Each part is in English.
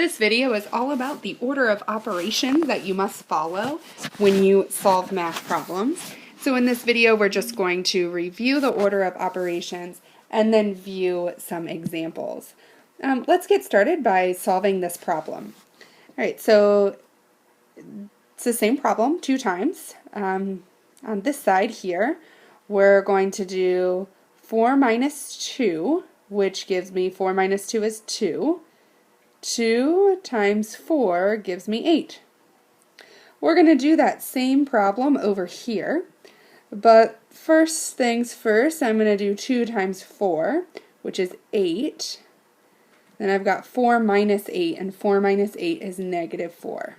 This video is all about the order of operations that you must follow when you solve math problems. So in this video, we're just going to review the order of operations and then view some examples. Let's get started by solving this problem. All right, so it's the same problem 2 times. On this side here, we're going to do 4 minus 2, which gives me 4 minus 2 is 2. 2 times 4 gives me 8. We're going to do that same problem over here, but first things first, I'm going to do 2 times 4, which is 8. Then I've got 4 minus 8, and 4 minus 8 is negative 4.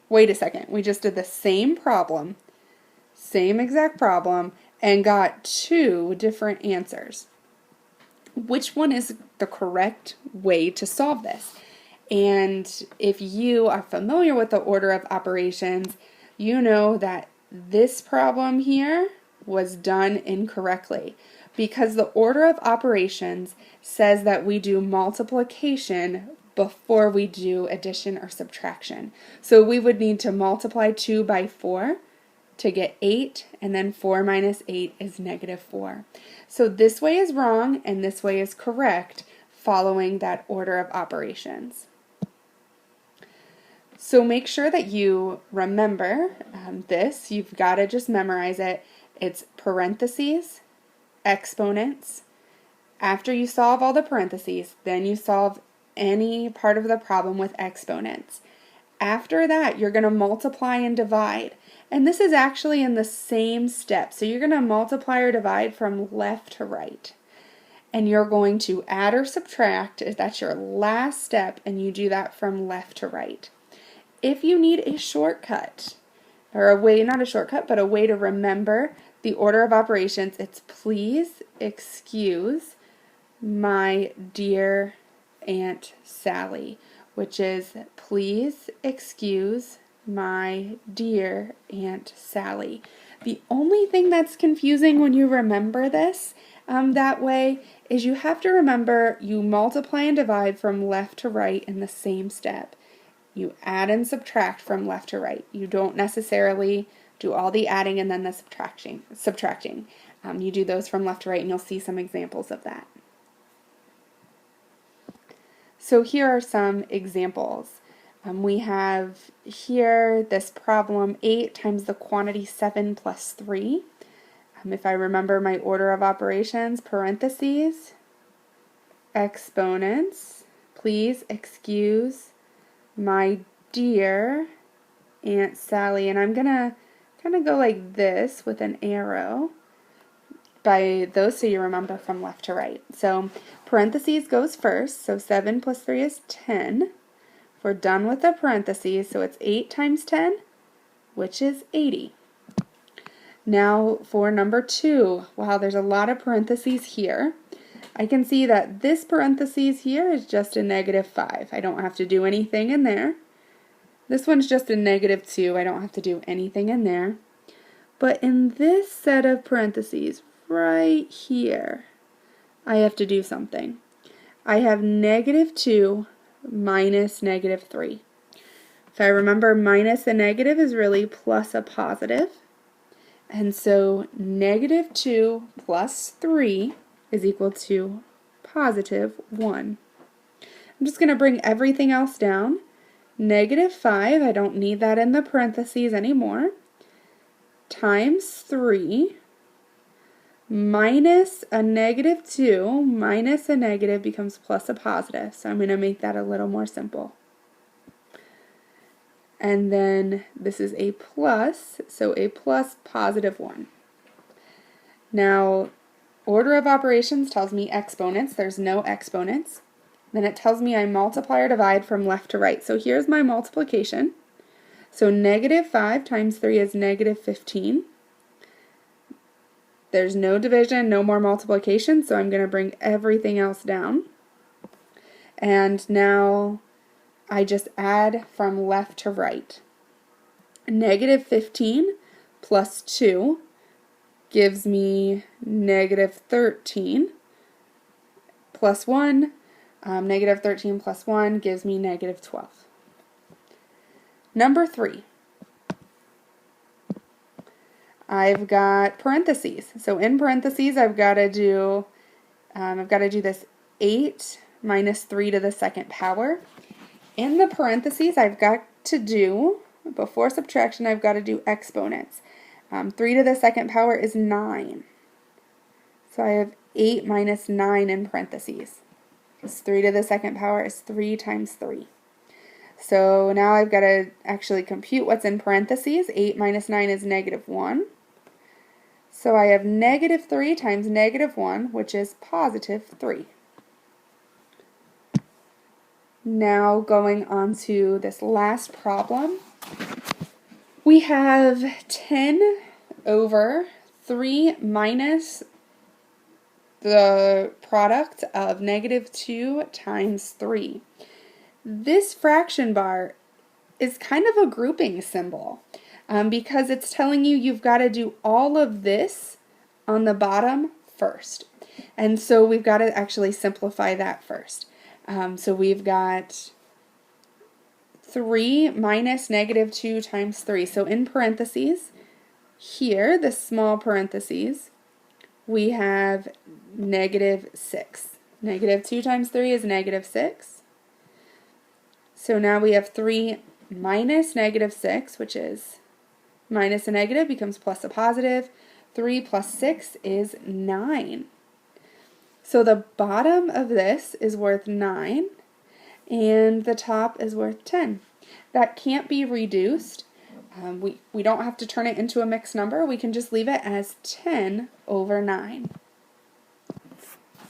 Wait a second, we just did the same problem, same exact problem, and got 2 different answers. Which one is the correct way to solve this? And if you are familiar with the order of operations, you know that this problem here was done incorrectly because the order of operations says that we do multiplication before we do addition or subtraction. So we would need to multiply 2 by 4 to get 8, and then 4 minus 8 is negative 4. So this way is wrong, and this way is correct, following that order of operations. So make sure that you remember this. You've got to just memorize it. It's parentheses, exponents. After you solve all the parentheses, then you solve any part of the problem with exponents. After that, you're going to multiply and divide. And this is actually in the same step. So you're going to multiply or divide from left to right. And you're going to add or subtract. That's your last step, and you do that from left to right. If you need a shortcut, or a way, not a shortcut, but a way to remember the order of operations, it's please excuse my dear Aunt Sally, which is please excuse my dear Aunt Sally. The only thing that's confusing when you remember this that way is you have to remember you multiply and divide from left to right in the same step. You add and subtract from left to right. You don't necessarily do all the adding and then the subtracting. You do those from left to right, and you'll see some examples of that. So here are some examples. We have here this problem 8 times the quantity 7 plus 3. If I remember my order of operations, parentheses, exponents, please excuse my dear Aunt Sally. And I'm going to kind of go like this with an arrow by those so you remember from left to right. So parentheses goes first, so 7 plus 3 is 10. We're done with the parentheses, so it's 8 times 10, which is 80. Now for number 2, wow, there's a lot of parentheses here. I can see that this parentheses here is just a negative 5. I don't have to do anything in there. This one's just a negative 2. I don't have to do anything in there. But in this set of parentheses, right here, I have to do something. I have negative 2 minus negative 3. If I remember, minus a negative is really plus a positive. And so negative 2 plus 3 is equal to positive 1. I'm just going to bring everything else down. Negative 5, I don't need that in the parentheses anymore, times 3 minus a negative 2 minus a negative becomes plus a positive. So I'm going to make that a little more simple. And then this is a plus, so a plus positive 1. Now, order of operations tells me exponents. There's no exponents. Then it tells me I multiply or divide from left to right. So here's my multiplication. So negative 5 times 3 is negative 15. There's no division, no more multiplication, so I'm going to bring everything else down. And now I just add from left to right. Negative 15 plus 2 gives me negative 13 plus 1. Negative 13 plus 1 gives me negative 12. Number 3. I've got parentheses. So in parentheses, I've got to do this 8 minus 3 to the second power. In the parentheses, I've got to do, before subtraction, I've got to do exponents. 3 to the second power is 9. So I have 8 minus 9 in parentheses. Because 3 to the second power is 3 times 3. So now I've got to actually compute what's in parentheses. 8 minus 9 is negative 1. So I have negative 3 times negative 1, which is positive 3. Now going on to this last problem, we have 10 over 3 minus the product of negative 2 times 3. This fraction bar is kind of a grouping symbol because it's telling you you've got to do all of this on the bottom first. And so we've got to actually simplify that first. So we've got 3 minus negative 2 times 3. So in parentheses, here, the small parentheses, we have negative 6. Negative 2 times 3 is negative 6. So now we have 3 minus negative 6, which is minus a negative becomes plus a positive. 3 plus 6 is 9. So the bottom of this is worth 9, and the top is worth 10. That can't be reduced. We don't have to turn it into a mixed number. We can just leave it as 10 over 9.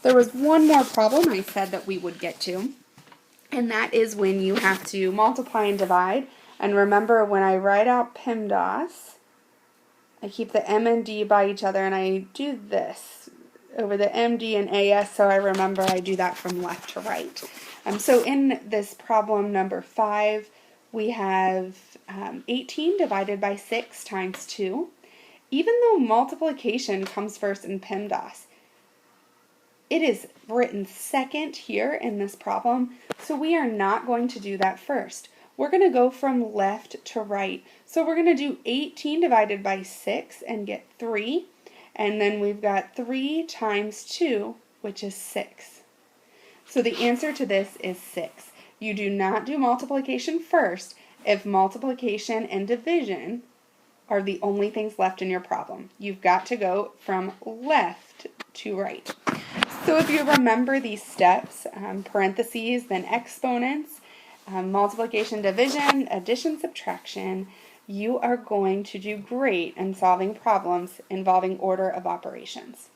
There was one more problem I said that we would get to, and that is when you have to multiply and divide. And remember, when I write out PEMDAS, I keep the M and D by each other, and I do this over the MD and AS, so I remember I do that from left to right. So in this problem number 5, we have 18 divided by 6 times 2. Even though multiplication comes first in PEMDAS, it is written second here in this problem, so we are not going to do that first. We're going to go from left to right. So we're going to do 18 divided by 6 and get 3. And then we've got 3 times 2, which is 6. So the answer to this is 6. You do not do multiplication first if multiplication and division are the only things left in your problem. You've got to go from left to right. So if you remember these steps, parentheses, then exponents, multiplication, division, addition, subtraction, you are going to do great in solving problems involving order of operations.